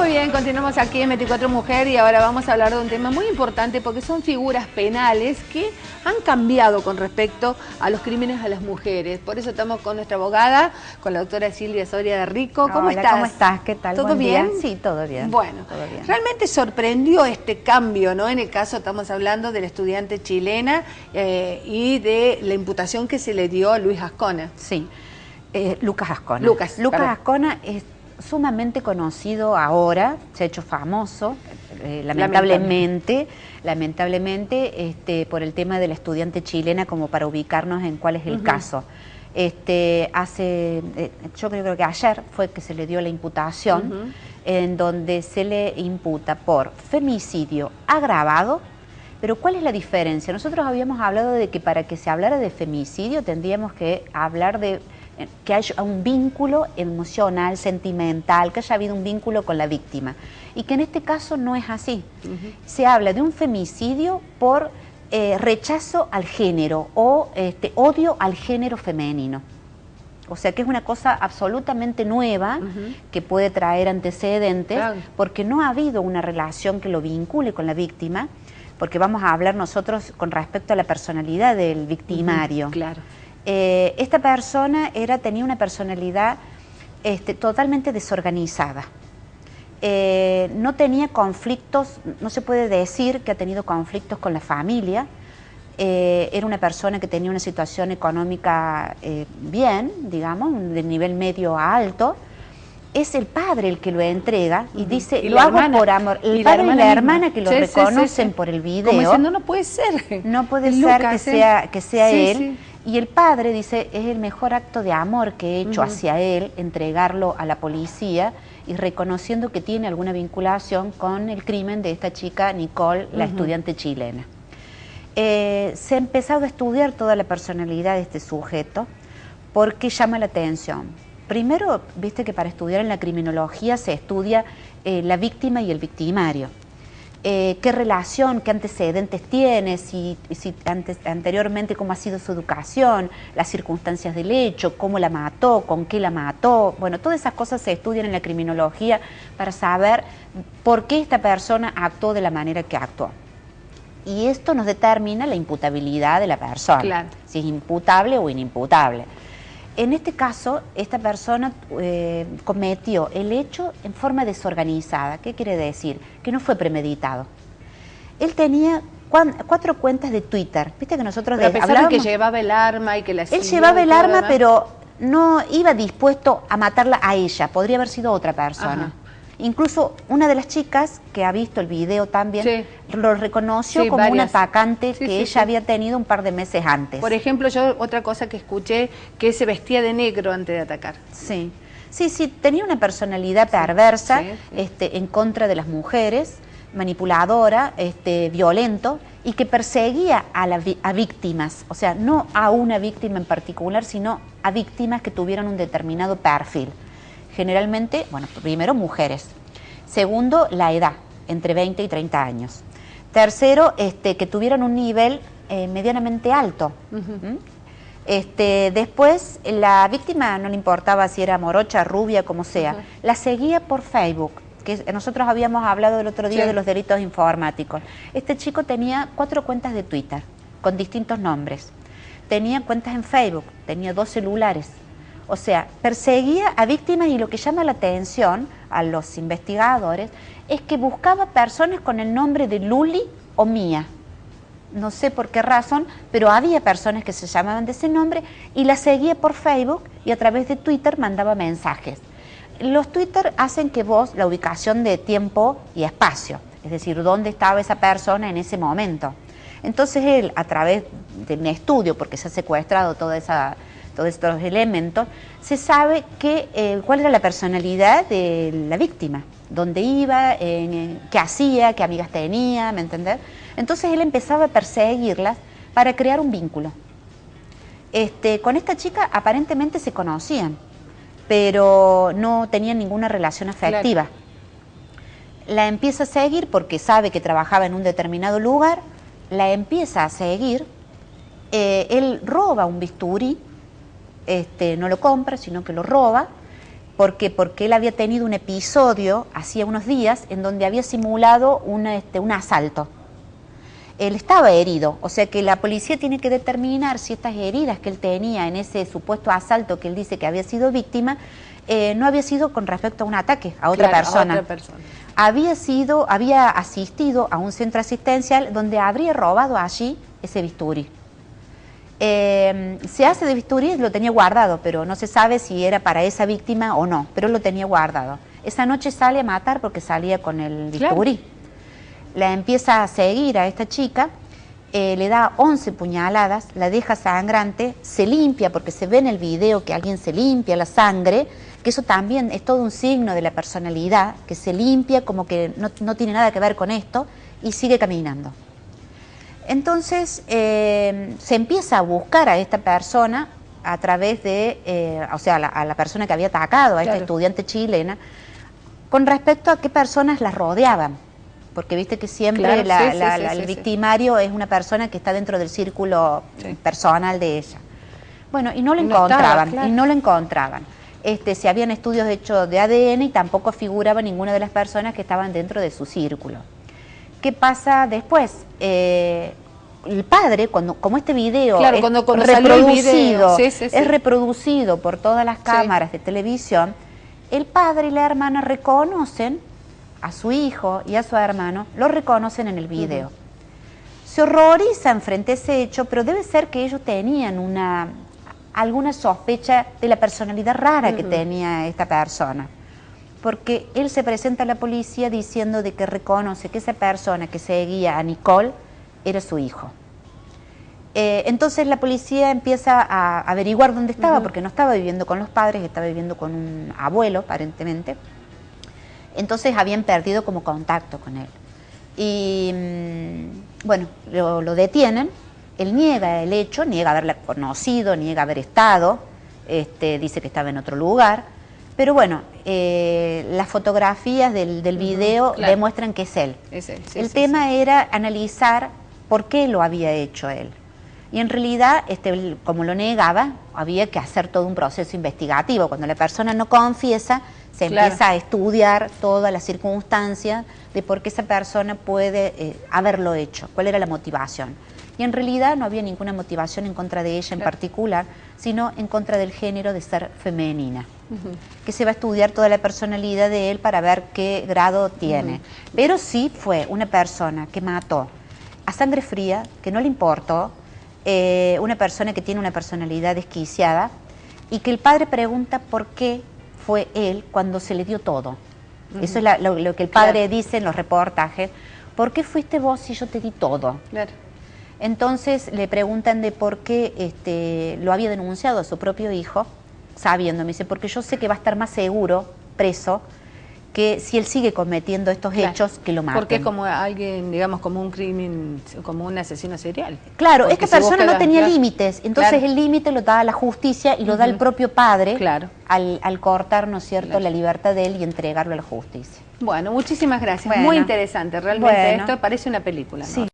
Muy bien, continuamos aquí en 24 Mujer y ahora vamos a hablar de un tema muy importante porque son figuras penales que han cambiado con respecto a los crímenes a las mujeres. Por eso estamos con nuestra abogada, con la doctora Silvia Soria de Rico. ¿Cómo Hola, estás? ¿cómo estás? ¿Qué tal? ¿Todo Buen bien? día. Sí, todo bien. Bueno, todo bien. Realmente sorprendió este cambio, ¿no? En el caso estamos hablando de la estudiante chilena y de la imputación que se le dio a Luis Ascona. Sí, Lucas Ascona. Lucas Ascona es sumamente conocido ahora, se ha hecho famoso, lamentablemente, por el tema de la estudiante chilena, como para ubicarnos en cuál es el caso. Yo creo que ayer fue que se le dio la imputación, en donde se le imputa por femicidio agravado. Pero ¿cuál es la diferencia? Nosotros habíamos hablado de que para que se hablara de femicidio tendríamos que hablar de que haya un vínculo emocional, sentimental, que haya habido un vínculo con la víctima. Y que en este caso no es así. Se habla de un femicidio por rechazo al género o odio al género femenino. O sea que es una cosa absolutamente nueva que puede traer antecedentes, porque no ha habido una relación que lo vincule con la víctima, porque vamos a hablar nosotros con respecto a la personalidad del victimario. Claro. Esta persona tenía una personalidad totalmente desorganizada. No tenía conflictos, no se puede decir que ha tenido conflictos con la familia. Era una persona que tenía una situación económica bien, digamos, de nivel medio a alto. Es el padre el que lo entrega y dice, lo hago por amor. El padre y la hermana que lo reconocen por el video. Como diciendo, no puede ser. No puede ser que sea él. Y el padre dice, es el mejor acto de amor que he hecho hacia él, entregarlo a la policía y reconociendo que tiene alguna vinculación con el crimen de esta chica Nicole, la estudiante chilena. Se ha empezado a estudiar toda la personalidad de este sujeto porque llama la atención. Primero, viste que para estudiar en la criminología se estudia la víctima y el victimario. Qué relación, qué antecedentes tiene, si anteriormente cómo ha sido su educación, las circunstancias del hecho, cómo la mató, con qué la mató. Bueno, todas esas cosas se estudian en la criminología para saber por qué esta persona actuó de la manera que actuó. Y esto nos determina la imputabilidad de la persona, si es imputable o inimputable. En este caso, esta persona cometió el hecho en forma desorganizada. ¿Qué quiere decir? Que no fue premeditado. Él tenía 4 cuentas de Twitter. Viste que nosotros hablábamos que llevaba el arma y que la... Él llevaba el arma, pero no iba dispuesto a matarla a ella. Podría haber sido otra persona. Incluso una de las chicas que ha visto el video también lo reconoció como un atacante que ella había tenido un par de meses antes. Por ejemplo, yo otra cosa que escuché, que se vestía de negro antes de atacar. Sí, tenía una personalidad perversa en contra de las mujeres, manipuladora, violento, y que perseguía a víctimas, o sea, no a una víctima en particular, sino a víctimas que tuvieran un determinado perfil. Generalmente, bueno, primero mujeres. Segundo, la edad, entre 20 y 30 años. Tercero, que tuvieran un nivel medianamente alto. Después, la víctima no le importaba si era morocha, rubia, como sea. La seguía por Facebook, que nosotros habíamos hablado el otro día de los delitos informáticos. Este chico tenía 4 cuentas de Twitter, con distintos nombres. Tenía cuentas en Facebook, tenía 2 celulares. O sea, perseguía a víctimas y lo que llama la atención a los investigadores es que buscaba personas con el nombre de Luli o Mía. No sé por qué razón, pero había personas que se llamaban de ese nombre y las seguía por Facebook y a través de Twitter mandaba mensajes. Los Twitter hacen que vos, la ubicación de tiempo y espacio, es decir, dónde estaba esa persona en ese momento. Entonces él, a través de un estudio, porque se ha secuestrado todos estos elementos, se sabe cuál era la personalidad de la víctima, dónde iba, qué hacía, qué amigas tenía, ¿me entendés? Entonces él empezaba a perseguirlas para crear un vínculo. Con esta chica aparentemente se conocían, pero no tenían ninguna relación afectiva. La empieza a seguir porque sabe que trabajaba en un determinado lugar, la empieza a seguir, él roba un bisturí, no lo compra, sino que lo roba, Porque él había tenido un episodio hacía unos días en donde había simulado un asalto. Él estaba herido, o sea que la policía tiene que determinar si estas heridas que él tenía en ese supuesto asalto que él dice que había sido víctima, no había sido con respecto a un ataque a otra persona. A otra persona. Había asistido a un centro asistencial donde habría robado allí ese bisturí. Se hace de bisturí, lo tenía guardado, pero no se sabe si era para esa víctima o no, pero lo tenía guardado. Esa noche sale a matar porque salía con el bisturí. Claro. La empieza a seguir a esta chica, le da 11 puñaladas, la deja sangrante, se limpia, porque se ve en el video que alguien se limpia la sangre, que eso también es todo un signo de la personalidad, que se limpia como que no tiene nada que ver con esto, y sigue caminando. Entonces se empieza a buscar a esta persona a través de, o sea, a la persona que había atacado, a esta estudiante chilena, con respecto a qué personas la rodeaban. Porque viste que siempre el victimario es una persona que está dentro del círculo personal de ella. Bueno, y no lo encontraban, y no lo encontraban. Se habían estudios hechos de ADN y tampoco figuraba ninguna de las personas que estaban dentro de su círculo. ¿Qué pasa después? El padre, como este video es reproducido por todas las cámaras de televisión, el padre y la hermana reconocen a su hijo y a su hermano, lo reconocen en el video. Se horrorizan frente a ese hecho, pero debe ser que ellos tenían alguna sospecha de la personalidad rara que tenía esta persona. Porque él se presenta a la policía diciendo de que reconoce que esa persona que seguía a Nicole era su hijo. Entonces la policía empieza a averiguar dónde estaba, porque no estaba viviendo con los padres, estaba viviendo con un abuelo, aparentemente. Entonces habían perdido como contacto con él. Y bueno, lo detienen, él niega el hecho, niega haberla conocido, niega haber estado, dice que estaba en otro lugar, pero bueno, las fotografías del video demuestran que es él. El tema era analizar por qué lo había hecho él. Y en realidad, como lo negaba, había que hacer todo un proceso investigativo. Cuando la persona no confiesa, se empieza a estudiar todas las circunstancias de por qué esa persona puede haberlo hecho, cuál era la motivación. Y en realidad no había ninguna motivación en contra de ella en particular, sino en contra del género de ser femenina. Que se va a estudiar toda la personalidad de él para ver qué grado tiene. Pero sí fue una persona que mató a sangre fría, que no le importó, una persona que tiene una personalidad desquiciada, y que el padre pregunta por qué fue él cuando se le dio todo. Eso es lo que el padre dice en los reportajes. ¿Por qué fuiste vos si yo te di todo? Entonces le preguntan de por qué lo había denunciado a su propio hijo, sabiendo, me dice, porque yo sé que va a estar más seguro, preso, que si él sigue cometiendo estos hechos, que lo maten. Porque es como alguien, digamos, como un crimen, como un asesino serial. Claro, esta persona no tenía límites, entonces el límite lo da la justicia y lo da el propio padre al cortar, ¿no es cierto?, la libertad de él y entregarlo a la justicia. Bueno, muchísimas gracias. Muy interesante, realmente esto parece una película, ¿no?